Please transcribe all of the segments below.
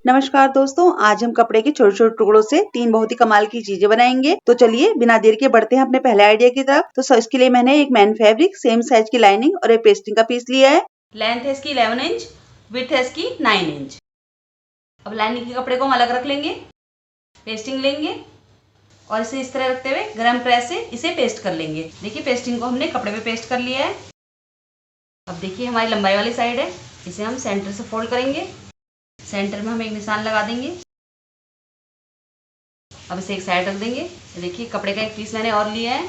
नमस्कार दोस्तों, आज हम कपड़े के छोटे-छोटे टुकड़ों से 3 बहुत ही कमाल की चीजें बनाएंगे। तो चलिए बिना देर के बढ़ते हैं अपने पहले आइडिया की तरफ। तो इसके लिए मैंने एक मैन फैब्रिक, सेम साइज की लाइनिंग और एक पेस्टिंग का पीस लिया है। लेंथ है इसकी 11 इंच, विड्थ है इसकी 9 इंच। अब लाइनिंग के कपड़े को हम अलग रख लेंगे, पेस्टिंग लेंगे और इसे इस तरह रखते हुए गरम प्रेस से इसे पेस्ट कर लेंगे। देखिए पेस्टिंग को हमने कपड़े पे पेस्ट कर लिया है। अब देखिए हमारी लंबाई वाली साइड है, इसे हम सेंटर से फोल्ड करेंगे। सेंटर में हम एक निशान लगा देंगे। अब इसे एक साइड रख देंगे। देखिए कपड़े का एक पीस मैंने और लिया है।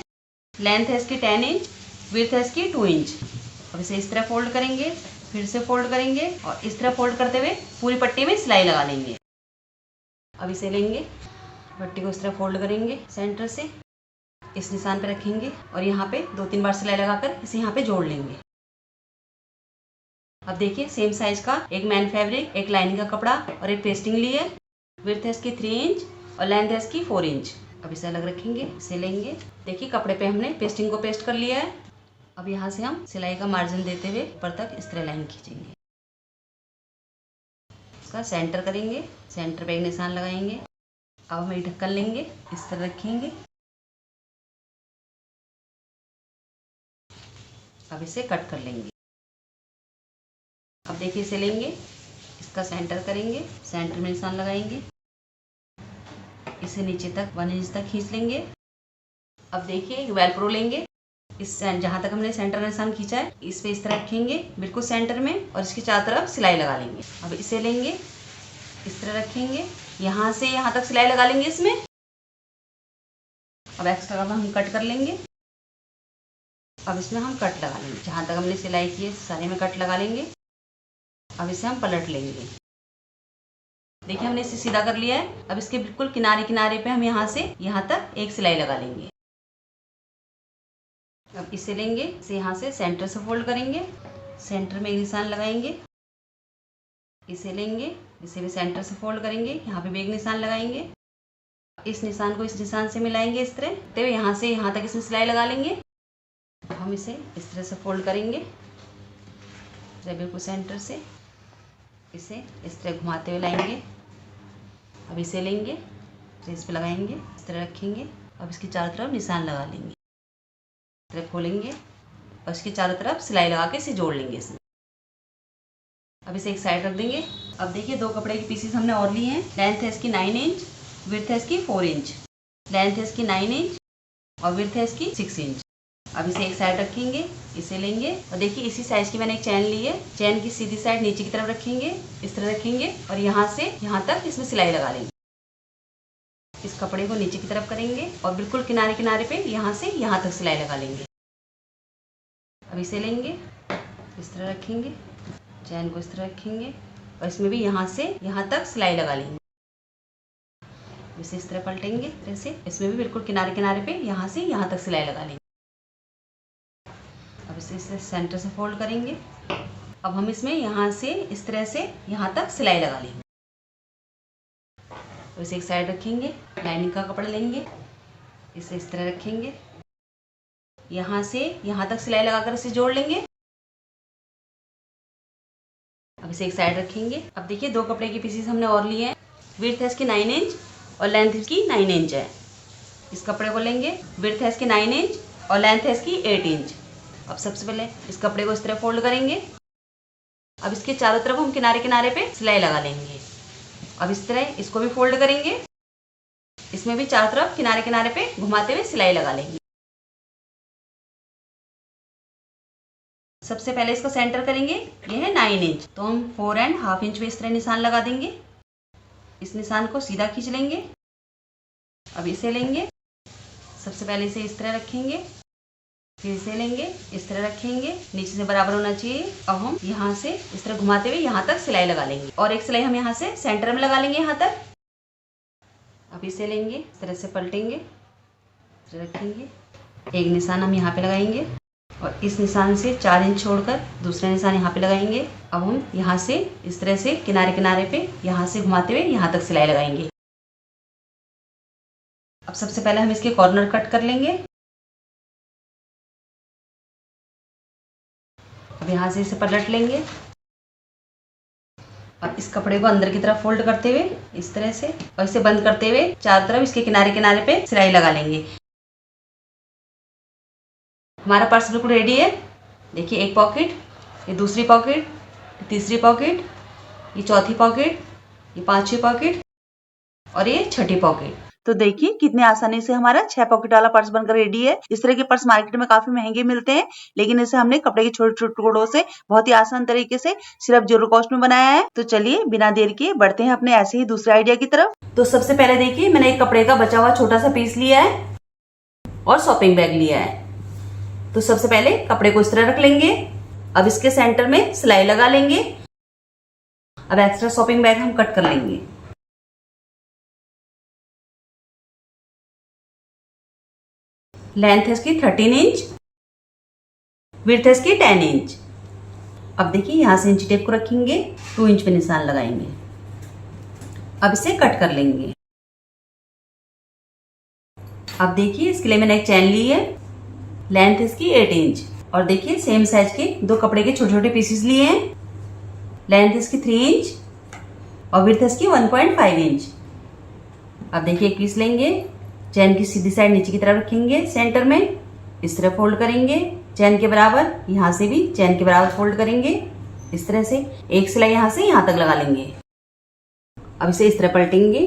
लेंथ है इसकी 10 इंच, विड्थ है इसकी 2 इंच। अब इसे इस तरह फोल्ड करेंगे, फिर से फोल्ड करेंगे और इस तरह फोल्ड करते हुए पूरी पट्टी में सिलाई लगा लेंगे। अब इसे लेंगे, पट्टी को इस तरह फोल्ड करेंगे, सेंटर से इस निशान पे रखेंगे और यहाँ पे 2-3 बार सिलाई लगाकर इसे यहाँ पे जोड़ लेंगे। अब देखिए सेम साइज का एक मैन फैब्रिक, एक लाइनिंग का कपड़ा और एक पेस्टिंग ली है। विड्थ है इसकी 3 इंच और लेंथ है इसकी 4 इंच। अब इसे अलग रखेंगे, इसे लेंगे। देखिए कपड़े पे हमने पेस्टिंग को पेस्ट कर लिया है। अब यहाँ से हम सिलाई का मार्जिन देते हुए ऊपर तक इस तरह लाइन खींचेंगे। इसका सेंटर करेंगे, सेंटर पे एक निशान लगाएंगे। अब हम एक ढक्कन लेंगे, इस तरह रखेंगे। अब इसे कट कर लेंगे। अब देखिए इसे लेंगे, इसका सेंटर करेंगे, सेंटर में निशान लगाएंगे, इसे नीचे तक 1 इंच तक खींच लेंगे। अब देखिए वेलक्रो लेंगे, इस जहाँ तक हमने सेंटर का निशान खींचा है इस पे इस तरह रखेंगे बिल्कुल सेंटर में और इसकी चारों तरफ सिलाई लगा लेंगे। अब इसे लेंगे, इस तरह रखेंगे, यहाँ से यहाँ तक सिलाई लगा लेंगे इसमें। अब एक्स्ट्रा का हम कट कर लेंगे। अब इसमें हम कट लगा लेंगे, जहाँ तक हमने सिलाई की है सारे में कट लगा लेंगे। अब इसे हम पलट लेंगे। देखिए हमने इसे सीधा कर लिया है। अब इसके बिल्कुल किनारे किनारे पे हम यहाँ से यहाँ तक एक सिलाई लगा लेंगे। अब इसे लेंगे, इसे यहाँ से सेंटर से फोल्ड करेंगे, सेंटर में एक निशान लगाएंगे। इसे लेंगे, इसे भी सेंटर से फोल्ड करेंगे, यहाँ पे भी एक निशान लगाएंगे। इस निशान को इस निशान से मिलाएंगे इस तरह, तो यहाँ से यहाँ तक इसमें सिलाई लगा लेंगे। हम इसे इस तरह से फोल्ड करेंगे, बिल्कुल सेंटर से इसे इस तरह घुमाते हुए लाएंगे। अब इसे लेंगे, इस पे लगाएंगे, इस तरह रखेंगे। अब इसकी चारों तरफ निशान लगा लेंगे, इस तरह खोलेंगे और इसकी चारों तरफ सिलाई लगा के इसे जोड़ लेंगे इसमें। अब इसे एक साइड रख देंगे। अब देखिए 2 कपड़े के पीसेस हमने और लिए हैं। लेंथ है इसकी 9 इंच, विड्थ है इसकी 4 इंच। लेंथ है इसकी 9 इंच और विड्थ है इसकी 6 इंच। अब इसे एक साइड रखेंगे, इसे लेंगे और देखिए इसी साइज की मैंने एक चैन ली है। चैन की सीधी साइड नीचे की तरफ रखेंगे, इस तरह रखेंगे और यहाँ से यहाँ तक इसमें सिलाई लगा लेंगे। इस कपड़े को नीचे की तरफ करेंगे और बिल्कुल किनारे किनारे पे यहाँ से यहाँ तक सिलाई लगा लेंगे। अब इसे लेंगे, इस तरह रखेंगे, चैन को इस तरह रखेंगे और इसमें भी यहाँ से यहाँ तक सिलाई लगा लेंगे। इसे इस तरह पलटेंगे, तरह से इसमें भी बिल्कुल किनारे किनारे पे यहाँ से यहाँ तक सिलाई लगा लेंगे। अब इसे सेंटर से फोल्ड करेंगे। अब हम इसमें यहाँ से इस तरह से यहाँ तक सिलाई लगा लेंगे। तो इसे एक साइड रखेंगे, लाइनिंग का कपड़ा लेंगे, इसे इस तरह रखेंगे, यहाँ से यहाँ तक सिलाई लगाकर इसे जोड़ लेंगे। अब इसे एक साइड रखेंगे। अब देखिए 2 कपड़े के पीसेस हमने और लिए हैं। विड्थ है इसकी 9 इंच और लेंथ इसकी 9 इंच है। इस कपड़े को लेंगे, विड्थ है इसकी 9 इंच और लेंथ है इसकी 8 इंच। अब सबसे पहले इस कपड़े को इस तरह फोल्ड करेंगे। अब इसके चारों तरफ हम किनारे किनारे पे सिलाई लगा लेंगे। अब इस तरह इसको भी फोल्ड करेंगे, इसमें भी चारों तरफ किनारे किनारे पे घुमाते हुए सिलाई लगा लेंगे। सबसे पहले इसको सेंटर करेंगे, ये है 9 इंच, तो हम 4.5 इंच पे इस तरह निशान लगा देंगे। इस निशान को सीधा खींच लेंगे। अब इसे लेंगे, सबसे पहले इसे इस तरह रखेंगे, फिर इसे लेंगे, इस तरह रखेंगे, नीचे से बराबर होना चाहिए। अब हम यहाँ से इस तरह घुमाते हुए यहाँ तक सिलाई लगा लेंगे और एक सिलाई हम यहाँ से सेंटर में लगा लेंगे यहाँ तक। अब इसे लेंगे, इस तरह से पलटेंगे, रखेंगे, एक निशान हम यहाँ पे लगाएंगे और इस निशान से 4 इंच छोड़कर दूसरा निशान यहाँ पे लगाएंगे। अब हम यहाँ से इस तरह से किनारे किनारे पे यहाँ से घुमाते हुए यहाँ तक सिलाई लगाएंगे। अब सबसे पहले हम इसके कॉर्नर कट कर लेंगे। अब यहाँ से इसे पलट लेंगे। अब इस कपड़े को अंदर की तरफ फोल्ड करते हुए इस तरह से और इसे बंद करते हुए चारों तरफ इसके किनारे किनारे पे सिलाई लगा लेंगे। हमारा पर्स बिल्कुल रेडी है। देखिए, एक पॉकेट, ये दूसरी पॉकेट, ये तीसरी पॉकेट, ये चौथी पॉकेट, ये पांचवी पॉकेट और ये छठी पॉकेट। तो देखिए कितने आसानी से हमारा 6 पॉकेट वाला पर्स बनकर रेडी है। इस तरह के पर्स मार्केट में काफी महंगे मिलते हैं, लेकिन इसे हमने कपड़े के छोटे छोटे टुकड़ों से बहुत ही आसान तरीके से सिर्फ 0 कॉस्ट में बनाया है। तो चलिए बिना देर के बढ़ते हैं अपने ऐसे ही दूसरे आइडिया की तरफ। तो सबसे पहले देखिए, मैंने एक कपड़े का बचा हुआ छोटा सा पीस लिया है और शॉपिंग बैग लिया है। तो सबसे पहले कपड़े को इस तरह रख लेंगे। अब इसके सेंटर में सिलाई लगा लेंगे। अब एक्स्ट्रा शॉपिंग बैग हम कट कर लेंगे। लेंथ है इसकी 13 इंच, विड्थ है इसकी 10 इंच। अब देखिए, यहां से इंची टेप को रखेंगे, 2 इंच पे निशान लगाएंगे। अब इसे कट कर लेंगे। अब देखिए, इसके लिए मैंने एक चैन ली है, लेंथ इसकी 8 इंच और देखिए सेम साइज के 2 कपड़े के छोटे छोटे पीसेस लिए हैं। लेंथ इसकी 3 इंच और विड्थ इसकी 1.5 इंच। अब देखिए, एक पीस लेंगे, चैन की सीधी साइड नीचे की तरफ रखेंगे, सेंटर में इस तरह फोल्ड करेंगे चैन के बराबर। यहां से भी चैन के बराबर फोल्ड करेंगे इस तरह से। एक सिलाई यहां से यहां तक लगा लेंगे। अब इसे इस तरह पलटेंगे।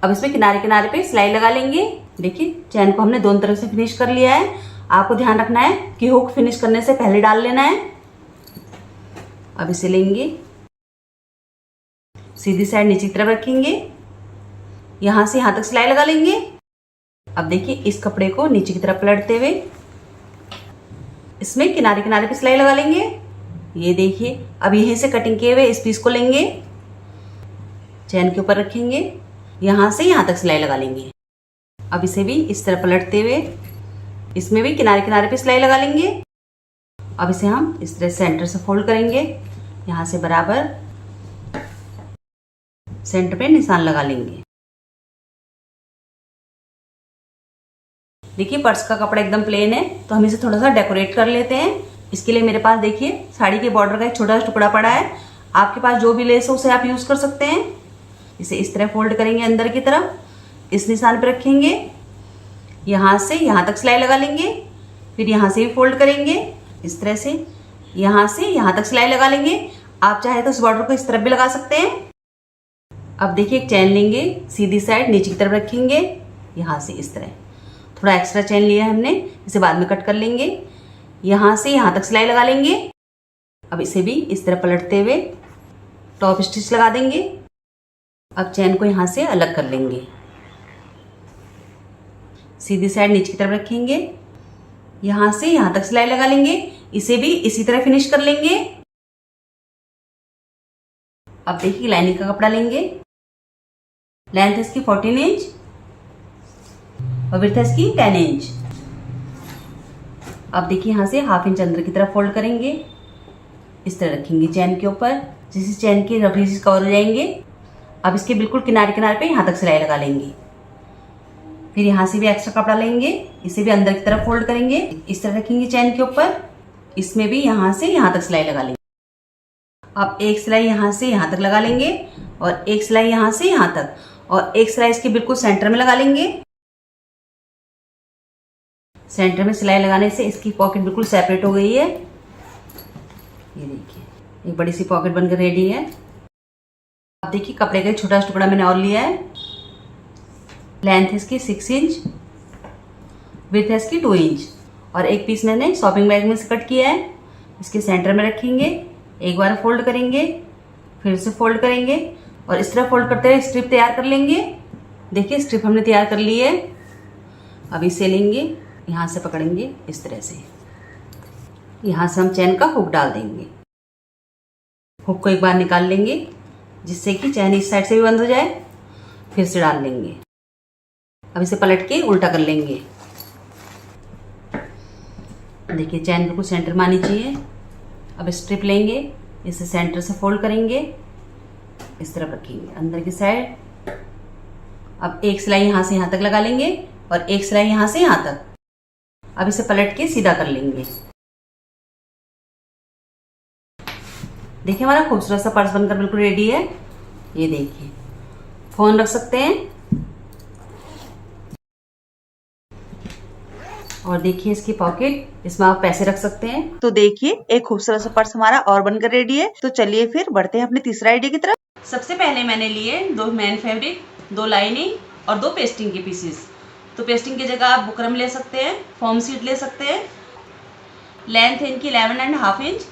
अब इसमें किनारे किनारे पे सिलाई लगा लेंगे। देखिए, चैन को हमने दोनों तरफ से फिनिश कर लिया है। आपको ध्यान रखना है कि हुक फिनिश करने से पहले डाल लेना है। अब इसे लेंगे, सीधी साइड नीचे की तरफ रखेंगे, यहां से यहां तक सिलाई लगा लेंगे। अब देखिए, इस कपड़े को नीचे की तरफ पलटते हुए इसमें किनारे किनारे पे सिलाई लगा लेंगे। ये देखिए, अब यहीं से कटिंग किए हुए इस पीस को लेंगे, चैन के ऊपर रखेंगे, यहां से यहां तक सिलाई लगा लेंगे। अब इसे भी इस तरह पलटते हुए इसमें भी किनारे किनारे पे सिलाई लगा लेंगे। अब इसे हम इस तरह सेंटर से फोल्ड करेंगे, यहां से बराबर सेंटर पे निशान लगा लेंगे। देखिए, पर्स का कपड़ा एकदम प्लेन है, तो हम इसे थोड़ा सा डेकोरेट कर लेते हैं। इसके लिए मेरे पास देखिए साड़ी के बॉर्डर का एक छोटा सा टुकड़ा पड़ा है। आपके पास जो भी लेस हो उसे आप यूज कर सकते हैं। इसे इस तरह फोल्ड करेंगे अंदर की तरफ, इस निशान पर रखेंगे, यहां से यहां तक सिलाई लगा लेंगे, फिर यहां से भी फोल्ड करेंगे इस तरह से, यहां से यहां तक सिलाई लगा लेंगे। आप चाहे तो इस बॉर्डर को इस तरफ भी लगा सकते हैं। अब देखिए, एक चैन लेंगे, सीधी साइड नीचे की तरफ रखेंगे, यहां से इस तरह। थोड़ा एक्स्ट्रा चैन लिया है हमने, इसे बाद में कट कर लेंगे। यहां से यहां तक सिलाई लगा लेंगे। अब इसे भी इस तरह पलटते हुए टॉप स्टिच लगा देंगे। अब चैन को यहां से अलग कर लेंगे, सीधी साइड नीचे की तरफ रखेंगे, यहां से यहां तक सिलाई लगा लेंगे। इसे भी इसी तरह फिनिश कर लेंगे। अब देखिए, लाइनिंग का कपड़ा लेंगे, लेंथ इसकी 14 इंच और विड्थ इसकी 10 इंच। अब देखिए, यहां से हाफ इंच अंदर की तरफ फोल्ड करेंगे, इस तरह रखेंगे चैन के ऊपर, जिससे चैन के रफ रीजेस कवर हो जाएंगे। अब इसके बिल्कुल किनारे किनारे पे यहां तक सिलाई लगा लेंगे। फिर यहां से भी एक्स्ट्रा कपड़ा लेंगे, इसे भी अंदर की तरफ फोल्ड करेंगे, इस तरह रखेंगे चैन के ऊपर, इसमें भी यहां से यहां तक सिलाई लगा लेंगे। अब एक सिलाई यहां से यहां तक लगा लेंगे और एक सिलाई यहां से यहां तक, और एक सिलाई इसके बिल्कुल सेंटर में लगा लेंगे। सेंटर में सिलाई लगाने से इसकी पॉकेट बिल्कुल सेपरेट हो गई है। ये देखिए, एक बड़ी सी पॉकेट बनकर रेडी है। अब देखिए, कपड़े का एक छोटा सा टुकड़ा मैंने और लिया है, लेंथ इसकी 6 इंच, विड्थ इसकी 2 इंच और एक पीस मैंने शॉपिंग बैग में से कट किया है। इसके सेंटर में रखेंगे, एक बार फोल्ड करेंगे, फिर से फोल्ड करेंगे और इस तरह फोल्ड करते हुए स्ट्रिप तैयार कर लेंगे। देखिए, स्ट्रिप हमने तैयार कर ली है। अब इसे लेंगे, यहां से पकड़ेंगे इस तरह से, यहां से हम चैन का हुक डाल देंगे। हुक को एक बार निकाल लेंगे, जिससे कि चैन इस साइड से भी बंद हो जाए, फिर से डाल लेंगे। अब इसे पलट के उल्टा कर लेंगे। देखिए, चैन बिल्कुल सेंटर में आनी चाहिए। अब स्ट्रिप लेंगे, इसे सेंटर से फोल्ड करेंगे, इस तरफ रखेंगे अंदर की साइड। अब एक सिलाई यहां से यहां तक लगा लेंगे और एक सिलाई यहां से यहां तक। अब इसे पलट के सीधा कर लेंगे। देखिए हमारा खूबसूरत सा पर्स बनकर बिल्कुल रेडी है। ये देखिए, फोन रख सकते हैं और देखिए इसकी पॉकेट, इसमें आप पैसे रख सकते हैं। तो देखिए एक खूबसूरत सा पर्स हमारा और बनकर रेडी है। तो चलिए फिर बढ़ते हैं अपने तीसरा आइडिया की तरफ। सबसे पहले मैंने लिए 2 मैन फैब्रिक, 2 लाइनिंग और 2 पेस्टिंग के पीसेस। तो पेस्टिंग की जगह आप बुकरम ले सकते हैं, फॉर्म शीट ले सकते हैं। लेंथ है इनकी 11.5 इंच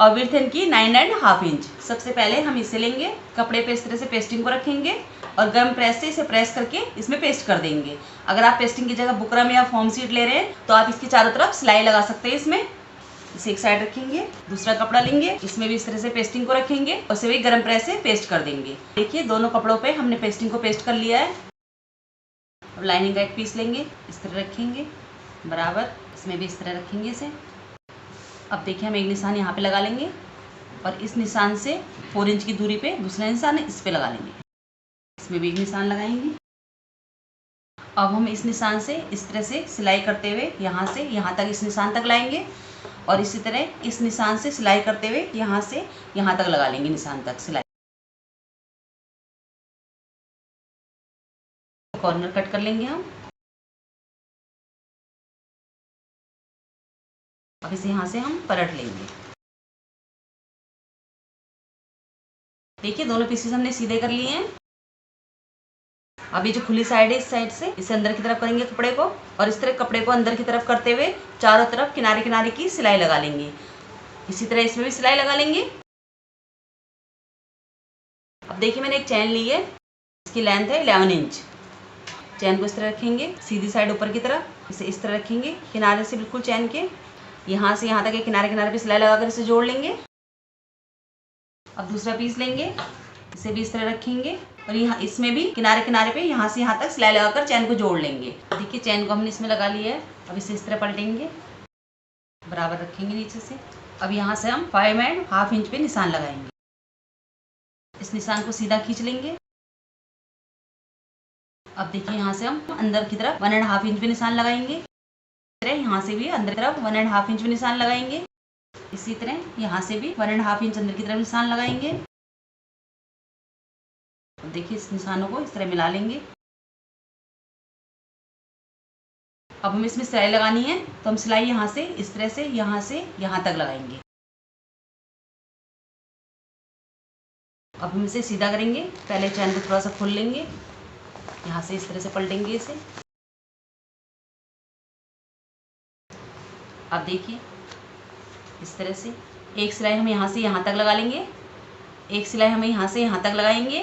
और विड्थ इनकी 9.5 इंच। सबसे पहले हम इसे लेंगे, कपड़े पे इस तरह से पेस्टिंग को रखेंगे और गम प्रेस से इसे प्रेस करके इसमें पेस्ट कर देंगे। अगर आप पेस्टिंग की जगह बुकरम या फॉर्म शीट ले रहे हैं तो आप इसकी चारों तरफ सिलाई लगा सकते हैं। इसमें इसे एक साइड रखेंगे, दूसरा कपड़ा लेंगे, इसमें भी इस तरह से पेस्टिंग को रखेंगे और इसे भी गरम प्रेस से पेस्ट कर देंगे। देखिए दोनों कपड़ों पे हमने पेस्टिंग को पेस्ट कर लिया है। अब लाइनिंग का एक पीस लेंगे, इस तरह रखेंगे बराबर, इसमें भी इस तरह रखेंगे इसे। अब देखिए हम एक निशान यहाँ पे लगा लेंगे और इस निशान से 4 इंच की दूरी पे दूसरा निशान इस पे लगा लेंगे। इसमें भी एक निशान लगाएंगे। अब हम इस निशान से इस तरह से सिलाई करते हुए यहाँ से यहाँ तक, इस निशान तक लाएंगे और इसी तरह इस निशान से सिलाई करते हुए यहाँ से यहाँ तक लगा लेंगे, निशान तक सिलाई। कॉर्नर कट कर लेंगे हम। अब इसे यहाँ से हम पलट लेंगे। देखिए दोनों पीसेस हमने सीधे कर लिए हैं। अब ये जो खुली साइड है इस साइड से इसे अंदर की तरफ करेंगे कपड़े को और इस तरह कपड़े को अंदर की तरफ करते हुए चारों तरफ किनारे किनारे की सिलाई लगा लेंगे। इसी तरह इसमें भी सिलाई लगा लेंगे। अब देखिए मैंने एक चैन ली है, इसकी लेंथ है 11 इंच। चैन को इस तरह रखेंगे, सीधी साइड ऊपर की तरफ, इसे इस तरह रखेंगे किनारे से बिल्कुल चैन के यहाँ से यहाँ तक किनारे किनारे पे सिलाई लगाकर इसे जोड़ लेंगे। अब दूसरा पीस लेंगे, इसे भी इस तरह रखेंगे और यहाँ इसमें भी किनारे किनारे पे यहाँ से यहाँ तक सिलाई लगाकर चैन को जोड़ लेंगे। देखिए चैन को हमने इसमें लगा लिया है। अब इसे इस तरह पलटेंगे, बराबर रखेंगे नीचे से। अब यहाँ से हम 5.5 इंच पे निशान लगाएंगे। इस निशान को सीधा खींच लेंगे। अब देखिए यहाँ से हम अंदर की तरफ 1.5 इंच पे निशान लगाएंगे। यहाँ से भी अंदर की तरफ 1.5 इंच पे निशान लगाएंगे। इसी तरह यहाँ से भी 1.5 इंच अंदर की तरफ निशान लगाएंगे। देखिए इस निशानों को इस तरह मिला लेंगे। अब हमें इसमें सिलाई लगानी है तो हम सिलाई यहाँ से इस तरह से यहाँ तक लगाएंगे। अब हम इसे सीधा करेंगे। पहले चैन को थोड़ा सा खोल लेंगे, यहाँ से इस तरह से पलटेंगे इसे। अब देखिए इस तरह से एक सिलाई हम यहाँ से यहाँ तक लगा लेंगे, एक सिलाई हम यहाँ से यहाँ तक लगाएंगे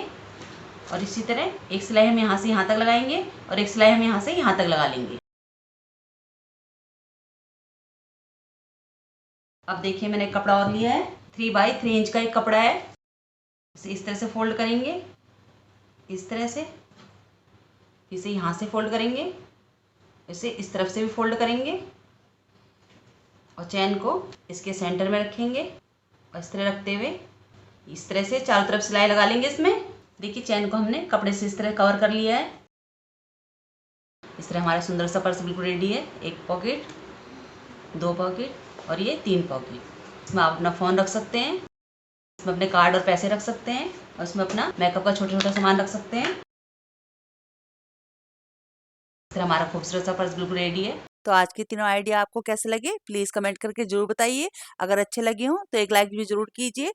और इसी तरह एक सिलाई हम यहाँ से यहाँ तक लगाएंगे और एक सिलाई हम यहाँ से यहाँ तक लगा लेंगे। अब देखिए मैंने एक कपड़ा और लिया है, 3 बाई 3 इंच का एक कपड़ा है। इसे इस तरह से फोल्ड करेंगे, इस तरह से इसे यहाँ से फोल्ड करेंगे, इसे इस तरफ से भी फोल्ड करेंगे और चैन को इसके सेंटर में रखेंगे और इस तरह रखते हुए इस तरह से चारों तरफ सिलाई लगा लेंगे इसमें। देखिए चैन को हमने कपड़े से इस तरह कवर कर लिया है। इस तरह हमारा सुंदर सा पर्स बिल्कुल रेडी है। एक पॉकेट, 2 पॉकेट और ये 3 पॉकेट। इसमें आप अपना फ़ोन रख सकते हैं, इसमें अपने कार्ड और पैसे रख सकते हैं और इसमें अपना मेकअप का छोटा छोटा सामान रख सकते हैं। इस तरह हमारा खूबसूरत सा पर्स बिल्कुल रेडी है। तो आज के तीनों आइडिया आपको कैसे लगे प्लीज कमेंट करके जरूर बताइए। अगर अच्छे लगे हों तो एक लाइक भी जरूर कीजिए।